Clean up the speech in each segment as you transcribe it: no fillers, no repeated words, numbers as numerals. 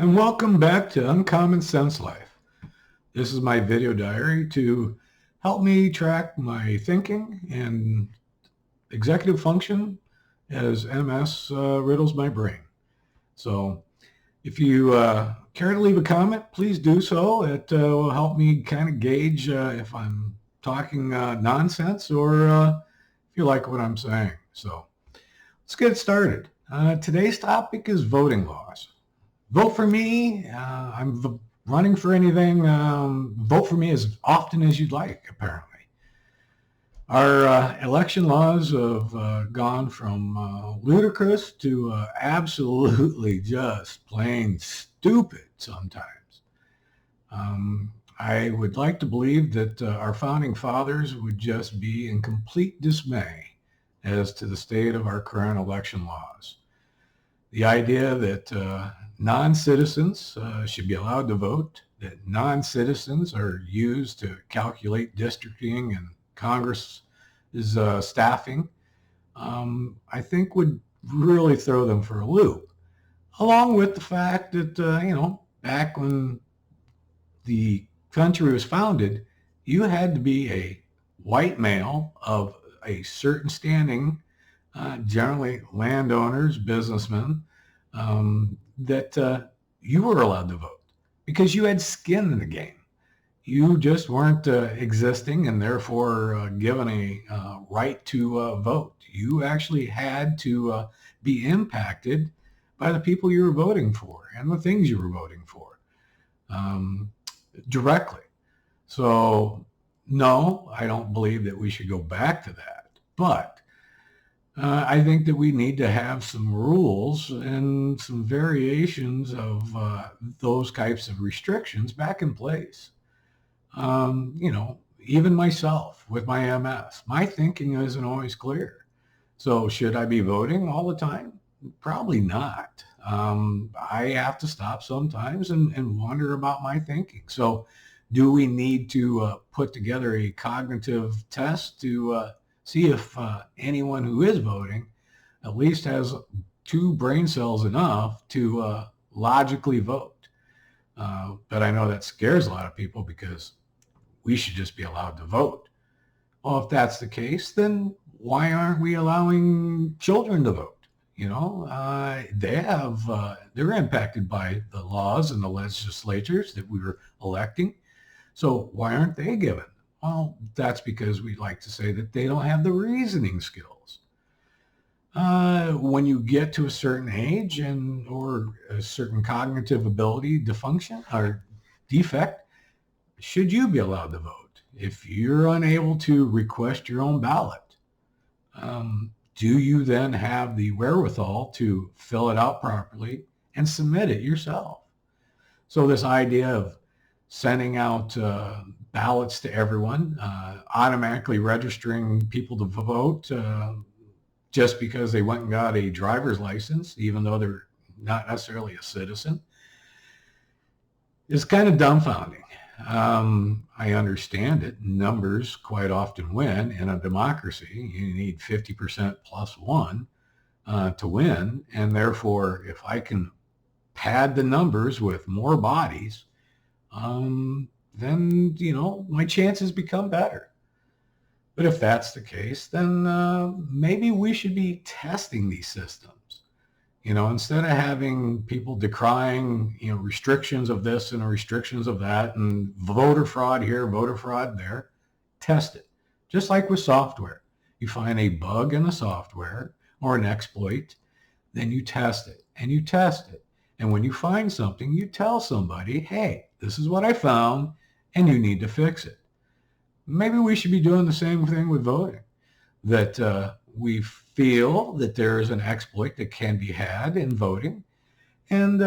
And welcome back to Uncommon Sense Life. This is my video diary to help me track my thinking and executive function as MS riddles my brain. So if you care to leave a comment, please do so. It will help me kind of gauge if I'm talking nonsense or if you like what I'm saying. So let's get started. Today's topic is voting laws. Vote for me. I'm running for anything. Vote for me as often as you'd like, apparently. Our election laws have gone from ludicrous to absolutely just plain stupid sometimes. I would like to believe that our founding fathers would just be in complete dismay as to the state of our current election laws. The idea that non-citizens should be allowed to vote, that non-citizens are used to calculate districting and Congress is staffing, I think would really throw them for a loop. Along with the fact that, back when the country was founded, you had to be a white male of a certain standing, generally landowners, businessmen, that you were allowed to vote because you had skin in the game. You just weren't existing and therefore given a right to vote. You actually had to be impacted by the people you were voting for and the things you were voting for directly. So, no, I don't believe that we should go back to that. But I think that we need to have some rules and some variations of those types of restrictions back in place. Even myself with my MS, my thinking isn't always clear. So should I be voting all the time? Probably not. I have to stop sometimes and wonder about my thinking. So do we need to put together a cognitive test to see if anyone who is voting at least has two brain cells enough to logically vote? But I know that scares a lot of people because we should just be allowed to vote. Well, if that's the case, then why aren't we allowing children to vote? They're impacted by the laws and the legislatures that we were electing. So why aren't they given? Well, that's because we like to say that they don't have the reasoning skills. When you get to a certain age or a certain cognitive ability dysfunction or defect, should you be allowed to vote? If you're unable to request your own ballot, do you then have the wherewithal to fill it out properly and submit it yourself? So this idea of sending out ballots to everyone, automatically registering people to vote just because they went and got a driver's license, even though they're not necessarily a citizen, is kind of dumbfounding. I understand it. Numbers quite often win in a democracy. You need 50% plus one to win. And therefore, if I can pad the numbers with more bodies, then, my chances become better. But if that's the case, then maybe we should be testing these systems. Instead of having people decrying, restrictions of this and restrictions of that and voter fraud here, voter fraud there, test it. Just like with software. You find a bug in the software or an exploit, then you test it and you test it. And when you find something, you tell somebody, hey, this is what I found and you need to fix it. Maybe we should be doing the same thing with voting, that we feel that there is an exploit that can be had in voting, and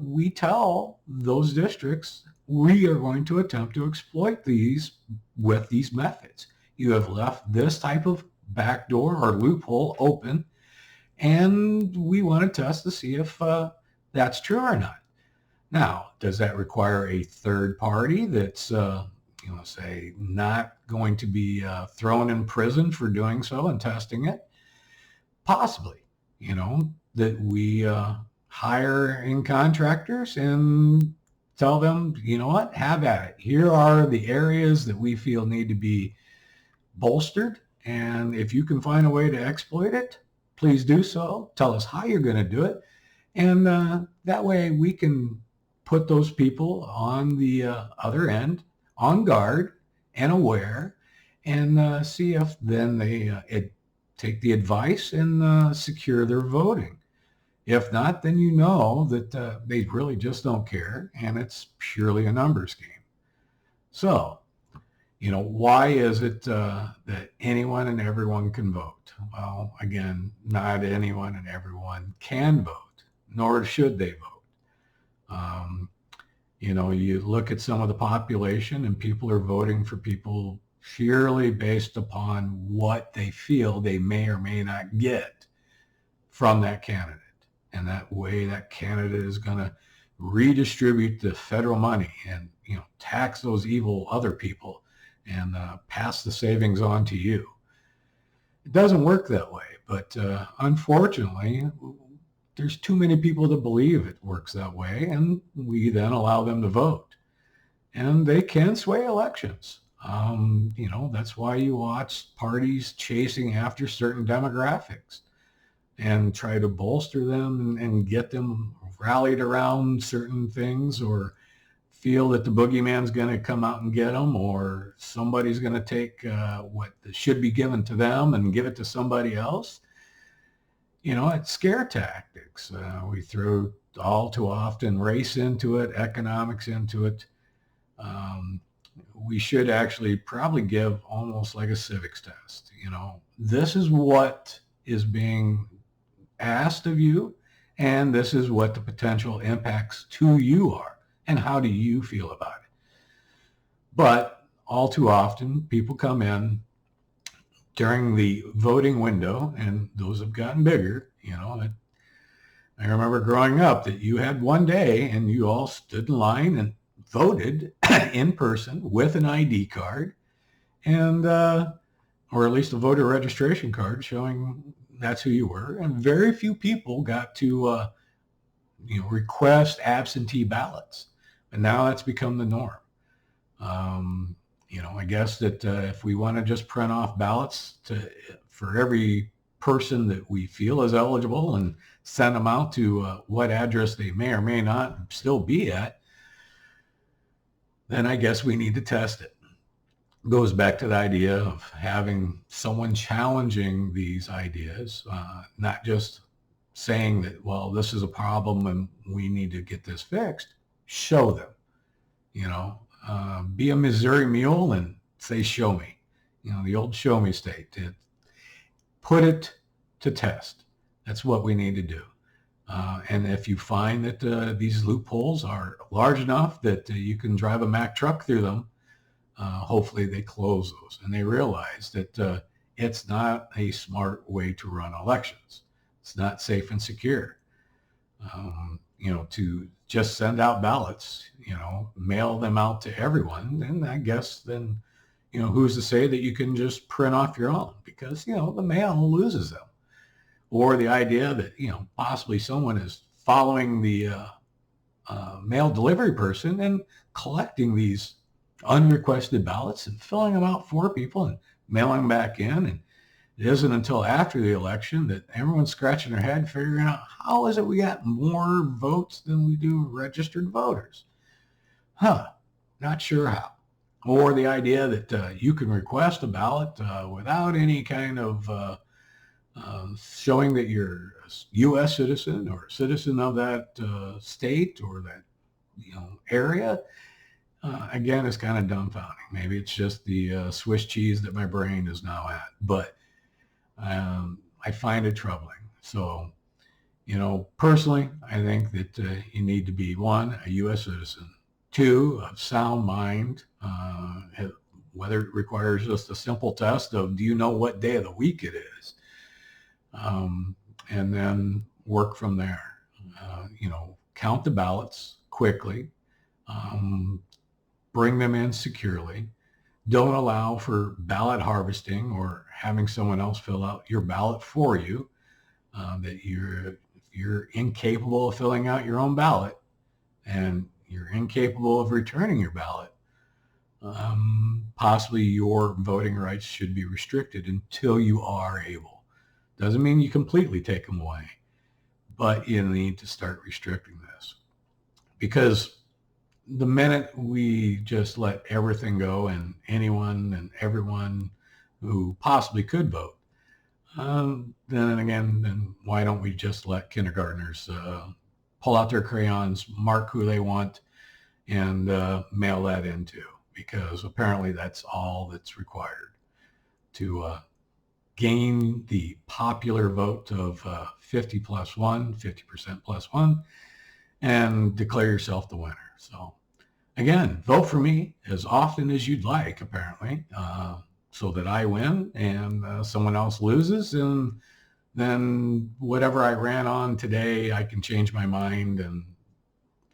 we tell those districts we are going to attempt to exploit these with these methods. You have left this type of backdoor or loophole open, and we want to test to see if that's true or not. Now, does that require a third party that's say not going to be thrown in prison for doing so and testing it? Possibly, that we hire in contractors and tell them, you know what, have at it. Here are the areas that we feel need to be bolstered. And if you can find a way to exploit it, please do so. Tell us how you're going to do it. And that way we can put those people on the other end on guard and aware and see if then they take the advice and secure their voting. If not, then you know that they really just don't care and it's purely a numbers game. So, why is it that anyone and everyone can vote? Well, again, not anyone and everyone can vote, nor should they vote. You look at some of the population and people are voting for people purely based upon what they feel they may or may not get from that candidate. And that way that candidate is going to redistribute the federal money and, tax those evil other people and pass the savings on to you. It doesn't work that way, but unfortunately, there's too many people to believe it works that way, and we then allow them to vote. And they can sway elections. That's why you watch parties chasing after certain demographics and try to bolster them and get them rallied around certain things, or feel that the boogeyman's going to come out and get them, or somebody's going to take what should be given to them and give it to somebody else. It's scare tactics. We throw all too often race into it, economics into it. We should actually probably give almost like a civics test. This is what is being asked of you, and this is what the potential impacts to you are, and how do you feel about it? But all too often, people come in during the voting window, and those have gotten bigger. I remember growing up that you had one day and you all stood in line and voted in person with an ID card, and or at least a voter registration card showing that's who you were. And very few people got to request absentee ballots, and now that's become the norm. I guess that if we want to just print off ballots for every person that we feel is eligible and send them out to what address they may or may not still be at, then I guess we need to test it. Goes back to the idea of having someone challenging these ideas, not just saying that, well, this is a problem and we need to get this fixed. Show them, be a Missouri mule and say, show me, the old show me state. Put it to test. That's what we need to do. And if you find that these loopholes are large enough that you can drive a Mack truck through them, hopefully they close those and they realize that it's not a smart way to run elections. It's not safe and secure. To just send out ballots, mail them out to everyone, and I guess then, who's to say that you can just print off your own, because, the mail loses them. Or the idea that, possibly someone is following the mail delivery person and collecting these unrequested ballots and filling them out for people and mailing them back in. And it isn't until after the election that everyone's scratching their head figuring out, how is it we got more votes than we do registered voters? Not sure how. Or the idea that you can request a ballot without any kind of showing that you're a U.S. citizen or a citizen of that state or that area. Again, it's kind of dumbfounding. Maybe it's just the Swiss cheese that my brain is now at, but I find it troubling. So, personally, I think that you need to be, one, a U.S. citizen, two, of sound mind, whether it requires just a simple test of, do you know what day of the week it is? And then work from there. Count the ballots quickly, bring them in securely. Don't allow for ballot harvesting or having someone else fill out your ballot for you. That you're you're incapable of filling out your own ballot and you're incapable of returning your ballot, possibly your voting rights should be restricted until you are able. Doesn't mean you completely take them away, but you need to start restricting this, because the minute we just let everything go and anyone and everyone who possibly could vote, then why don't we just let kindergartners pull out their crayons, mark who they want, and mail that in too, because apparently that's all that's required to gain the popular vote of 50% plus one, and declare yourself the winner. So again, vote for me as often as you'd like, apparently, so that I win and someone else loses. And then whatever I ran on today, I can change my mind and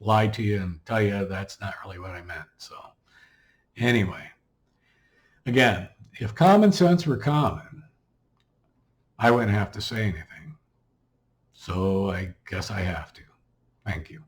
lie to you and tell you that's not really what I meant. So anyway, again, if common sense were common, I wouldn't have to say anything. So I guess I have to. Thank you.